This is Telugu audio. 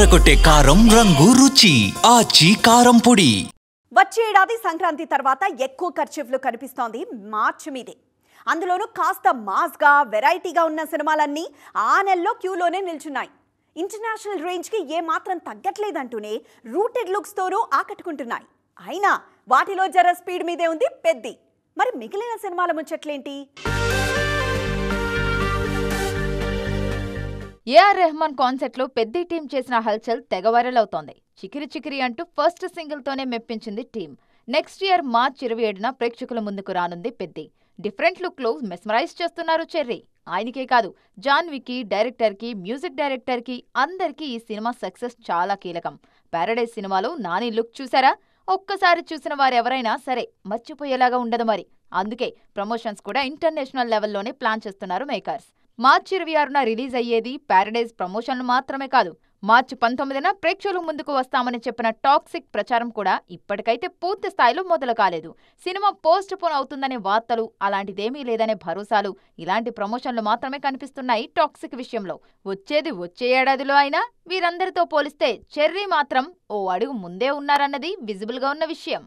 అదరగొట్టే కారం రంగు రుచి ఆచి కారం పొడి. వచ్చే ఏడాది సంక్రాంతి తర్వాత ఎక్కువ ఖర్చులు కనిపిస్తోంది మార్చి మీదే. అందులోనూ కాస్త మాస్గా వెరైటీగా ఉన్న సినిమాలన్నీ ఆ నెలలో క్యూలోనే నిల్చున్నాయి. ఇంటర్నేషనల్ రేంజ్కి ఏమాత్రం తగ్గట్లేదంటూనే రూటెడ్ లుక్స్తోనూ ఆకట్టుకుంటున్నాయి. అయినా వాటిలో జర స్పీడ్ మీదే ఉంది పెద్ది. మరి మిగిలిన సినిమాల ముచ్చట్లేంటి? ఏఆర్ రెహమాన్ కాన్సెప్ట్ లో పెద్ద టీం చేసిన హల్చల్ తెగ వైరల్ అవుతోంది. చికిరి చికిరి అంటూ ఫస్ట్ సింగిల్ తోనే మెప్పించింది టీం. నెక్స్ట్ ఇయర్ మార్చ్ 27న ప్రేక్షకుల ముందుకు రానుంది పెద్ది. డిఫరెంట్ లుక్ లో మెస్మరైజ్ చేస్తున్నారు చెర్రీ. ఆయనకే కాదు, జాన్వీకి, డైరెక్టర్ కి, మ్యూజిక్ డైరెక్టర్ కి అందరికీ ఈ సినిమా సక్సెస్ చాలా కీలకం. పారడైజ్ సినిమాలో నాని లుక్ చూసారా? ఒక్కసారి చూసిన వారెవరైనా సరే మర్చిపోయేలాగా ఉండదు మరి. అందుకే ప్రమోషన్స్ కూడా ఇంటర్నేషనల్ లెవెల్లోనే ప్లాన్ చేస్తున్నారు మేకర్స్. మార్చి 26న రిలీజ్ అయ్యేది పారడైజ్ ప్రమోషన్లు మాత్రమే కాదు, మార్చి 19న ప్రేక్షకుల ముందుకు వస్తామని చెప్పిన టాక్సిక్ ప్రచారం కూడా ఇప్పటికైతే పూర్తి స్థాయిలో మొదలు కాలేదు. సినిమా పోస్ట్ పోన్ అవుతుందనే వార్తలు, అలాంటిదేమీ లేదనే భరోసాలు, ఇలాంటి ప్రమోషన్లు మాత్రమే కనిపిస్తున్నాయి టాక్సిక్ విషయంలో. వచ్చేది వచ్చే ఏడాదిలో అయినా వీరందరితో పోలిస్తే చెర్రీ మాత్రం ఓ అడుగు ముందే ఉన్నారన్నది విజిబుల్గా ఉన్న విషయం.